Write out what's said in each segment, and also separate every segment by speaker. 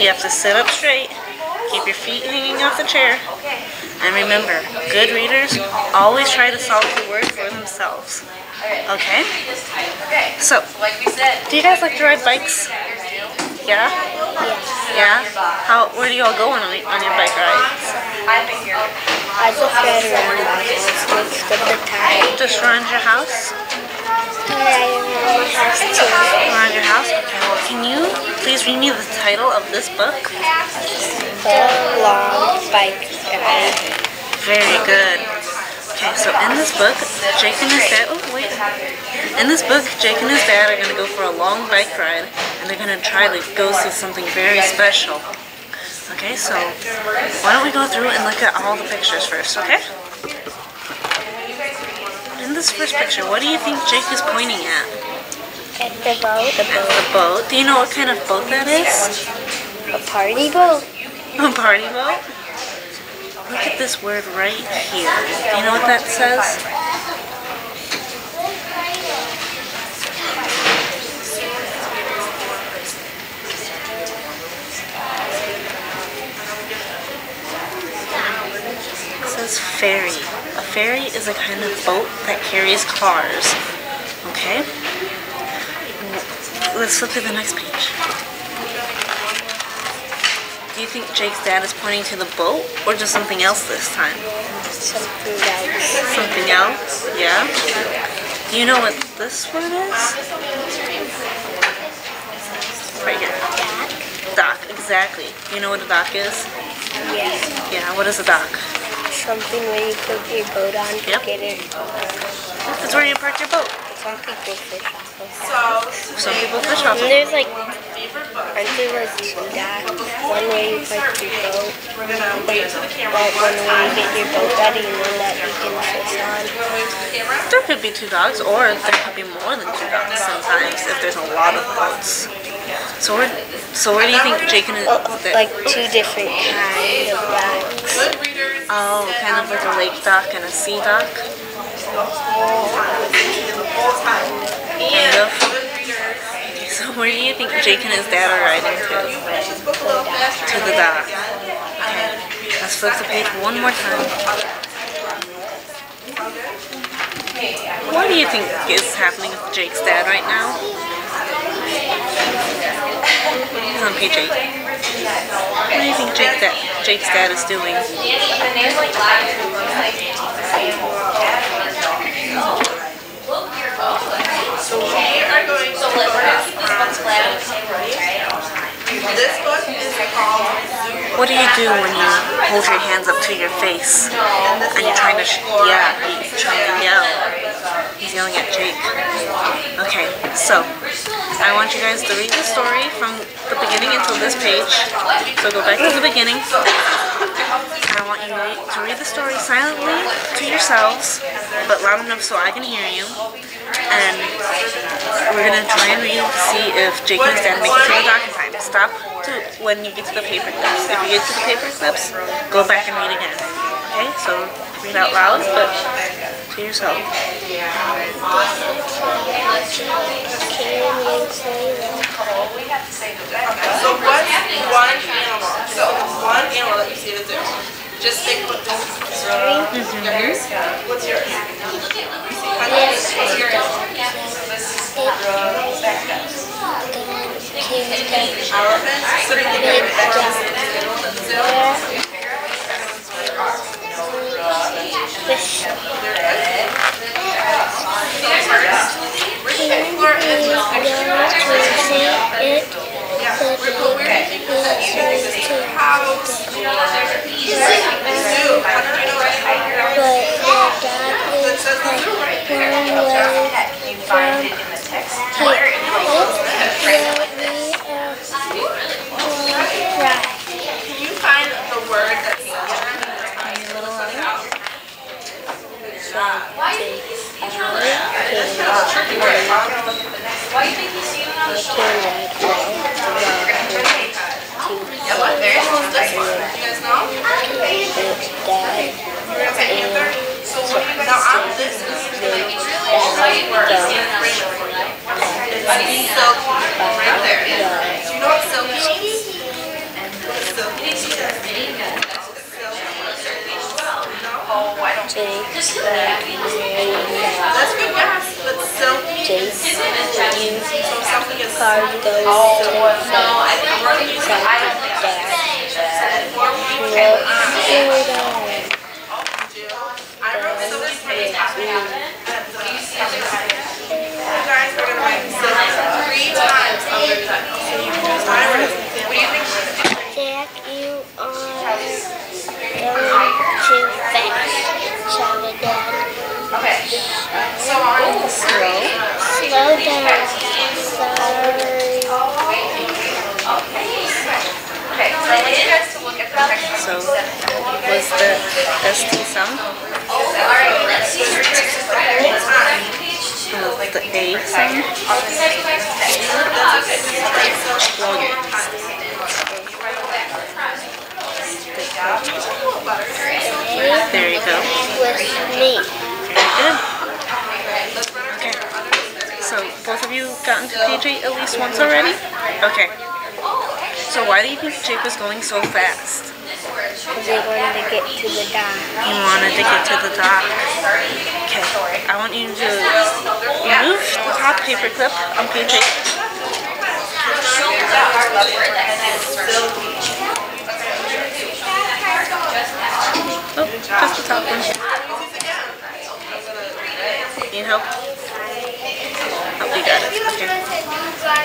Speaker 1: You have to sit up straight, keep your feet hanging off the chair, and remember, good readers always try to solve the word for themselves. Okay? So, do you guys like to ride bikes? Yeah? Yeah? Where do you all go on your bike rides?
Speaker 2: I just ride around my house most of the time.
Speaker 1: Just around your house?
Speaker 2: Around my house too.
Speaker 1: Around your house? Okay, well, can you please read me the title of this book?
Speaker 2: The Long Bike Ride.
Speaker 1: Very good. Okay, so in this book, Jake and his dad, in this book, Jake and his dad are going to go for a long bike ride, and they're going to try to go see something very special. Okay, so why don't we go through and look at all the pictures first, okay? In this first picture, what do you think Jake is pointing at?
Speaker 2: At the boat.
Speaker 1: At the boat. Do you know what kind of boat that is?
Speaker 2: A party boat.
Speaker 1: A party boat? Look at this word right here. Do you know what that says? It says ferry. A ferry is a kind of boat that carries cars. Okay? Let's flip to the next page. Do you think Jake's dad is pointing to the boat or just something else this time?
Speaker 2: Something else.
Speaker 1: Something else? Yeah? Do you know what this word is? Right here. Dock, exactly. Do you know what a dock is?
Speaker 2: Yeah.
Speaker 1: Yeah, what is a dock?
Speaker 2: Something where you put your boat on to
Speaker 1: Yep.
Speaker 2: get it.
Speaker 1: That's where you park your boat.
Speaker 2: Some people fish off of that.
Speaker 1: Some people fish off
Speaker 2: And
Speaker 1: it.
Speaker 2: there's aren't there like two docks? One where you park your boat, but one where you get your boat ready and one that you can fish on.
Speaker 1: There could be two dogs, or there could be more than two dogs sometimes if there's a lot of boats. So where do you think Jake and his...
Speaker 2: Like two different kinds of docks.
Speaker 1: Oh, kind of like a lake dock and a sea dock? Kind of. Okay, so where do you think Jake and his dad are riding to? To the dock. Okay, let's flip the page one more time. What do you think is happening with Jake's dad right now? He's on page 8. What do you think Jake's dad is doing?
Speaker 3: So we are going to look at this book is called
Speaker 1: What do you do when you hold your hands up to your face and you're trying to yell? He's yelling at Jake. Okay, so I want you guys to read the story from the beginning until this page. So go back to the beginning. I want you to read the story silently to yourselves, but loud enough so I can hear you. And we're going to try and read to see if Jake and his dad make it to the dock in time. Stop when you get to the paper clips. If you get to the paper clips, go back and read again. Okay, so read out loud, but to yourself.
Speaker 3: So what's one animal? So one animal that you see the zoo. Just think what this is. Yours? What's yours? What's yours? Elephant? Sitting in the zoo?
Speaker 2: Fish.
Speaker 3: Can you find the word that's
Speaker 2: Why do you think he's sitting on the shore?
Speaker 3: Very close to this one. You guys know? So now on this is really word.
Speaker 2: Jake,
Speaker 3: That's good guess, but still.
Speaker 2: Jake, you,
Speaker 3: So something is
Speaker 2: Cargo, Dad,
Speaker 3: I wrote so many things. You guys are going to write silk 3 times under that. What do you think?
Speaker 2: Jack, you are going too fast. Shouted Dad.
Speaker 3: Okay. So on.
Speaker 2: Slow down. Sorry.
Speaker 3: Okay, so I want you guys to look at the next
Speaker 1: So, was the ST sound?
Speaker 3: was the A sound?
Speaker 1: There you go.
Speaker 2: With me.
Speaker 1: Good. Okay. So, both of you gotten to page 8 at least once already? Okay. So why do you think Jake was going so fast?
Speaker 2: Because they wanted to get to the dock.
Speaker 1: He wanted to get to the dock. Okay. I want you to remove the top paperclip on page 8. Oh, just the top one. Need help? Oh, you got it. Okay.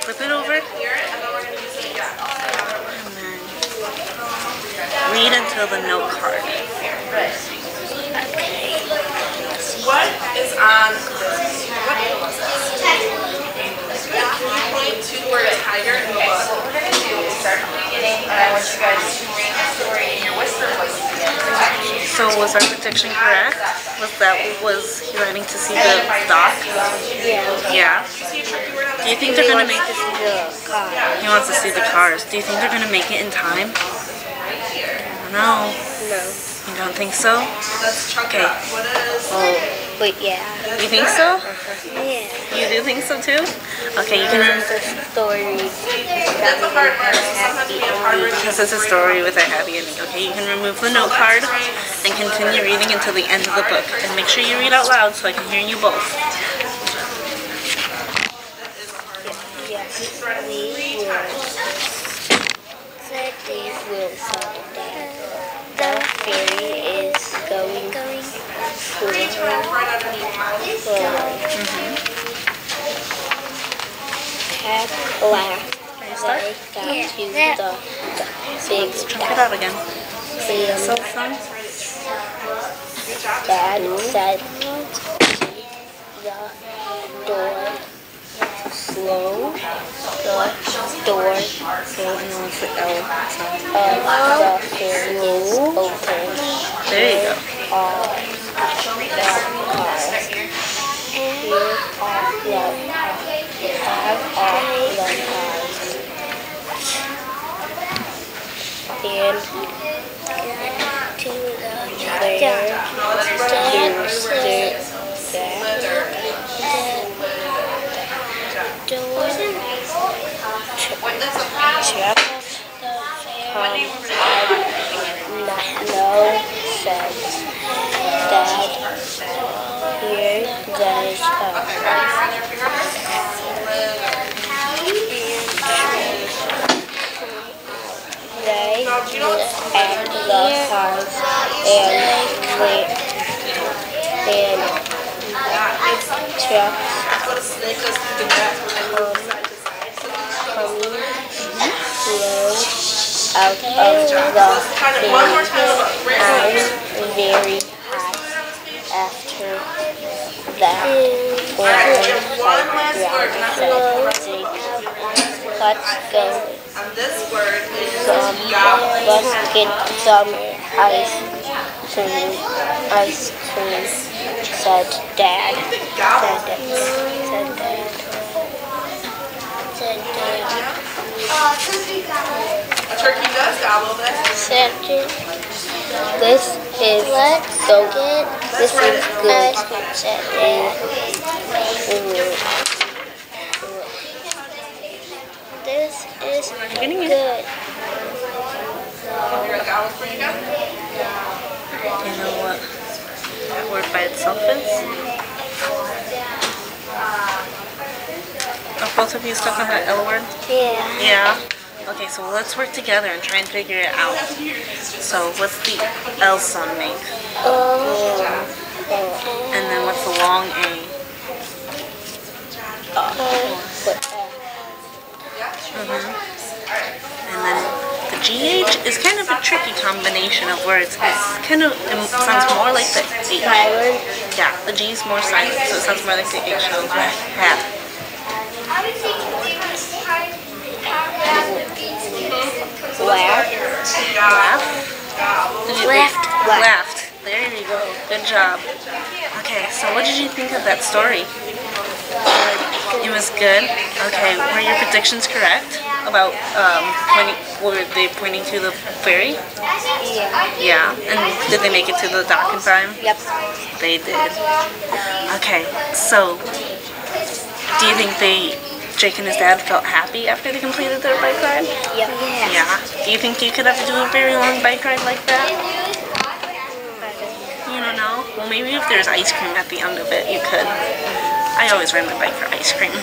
Speaker 1: Flip it over. And then read until the note card.
Speaker 3: What is on this? What was this? Can you point to the word tiger in the book?
Speaker 4: So what we're going to do is start from the beginning, and I want you guys to read the story in your whisper voices again.
Speaker 1: So was our prediction correct? Was he writing to see the dock?
Speaker 2: Yeah.
Speaker 1: Yeah. Do you think they're gonna make?
Speaker 2: The car.
Speaker 1: He wants to see the cars. Do you think they're gonna make it in time? I don't know.
Speaker 2: No.
Speaker 1: You don't think so?
Speaker 3: Let's chunk it up. What is?
Speaker 1: Oh,
Speaker 2: But yeah.
Speaker 1: you think so?
Speaker 2: Yeah.
Speaker 1: You do think so too? Okay, you can.
Speaker 2: This is a story.
Speaker 3: That's a hard word. So sometimes we have hard words.
Speaker 1: Because it's a story with a happy ending. Okay, you can remove the note card and continue reading until the end of the book. And make sure you read out loud so I can hear you both.
Speaker 2: Yes. These will settle down. The fairy is going Cat laughed. They got to the big
Speaker 1: Check it out again. So
Speaker 2: and
Speaker 1: fun.
Speaker 2: Dad said the door slow. The door
Speaker 1: So he wants the L sound.
Speaker 2: of the fairy is open.
Speaker 1: There you go.
Speaker 2: All the cars. Here are the have all the cars. And to said Dad, here there's they looked at the cars and trucks coming slow out of the thing. I'm very hot after that. Let's go.
Speaker 3: And this word is
Speaker 2: Let's get some ice cream, said Dad. Said Dad.
Speaker 3: A turkey does gobble this.
Speaker 2: Said this is good. This is good. Said Dad. This is good.
Speaker 3: You're a gobble for you guys?
Speaker 1: You know what? that word by itself is. Are both of you stuck on that L word?
Speaker 2: Yeah.
Speaker 1: Yeah? Okay, so let's work together and try and figure it out. So what's the L sound make? And then what's the long A? And then the GH is kind of a tricky combination of words. It's kind of, it sounds more like the H.
Speaker 2: Silent.
Speaker 1: Yeah, the G is more silent, so it sounds more like the H. So yeah.
Speaker 2: Laugh.
Speaker 1: Laugh. Did you
Speaker 2: Laughed.
Speaker 1: Laughed. There you go. Good job. Okay, so what did you think of that story? It was good. Okay, were your predictions correct about were they pointing to the ferry?
Speaker 2: Yeah.
Speaker 1: Yeah. And did they make it to the dock in time?
Speaker 2: Yep.
Speaker 1: They did. Okay, so do you think Jake and his dad felt happy after they completed their bike ride?
Speaker 2: Yep.
Speaker 1: Yeah. Do you think you could ever do a very long bike ride like that? You don't know? Well, maybe if there's ice cream at the end of it, you could. I always ride my bike for ice cream.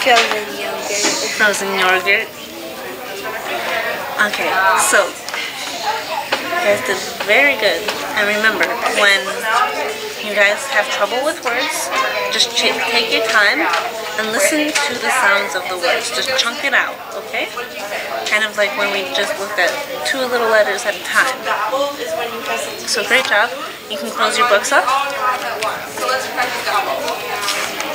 Speaker 2: Frozen yogurt.
Speaker 1: Frozen yogurt. Okay, so you guys did very good. And remember, when you guys have trouble with words, just take your time and listen to the sounds of the words. Just chunk it out, okay? Kind of like when we just looked at 2 little letters at a time. So great job. You can close your books up.
Speaker 3: So let's practice gobble.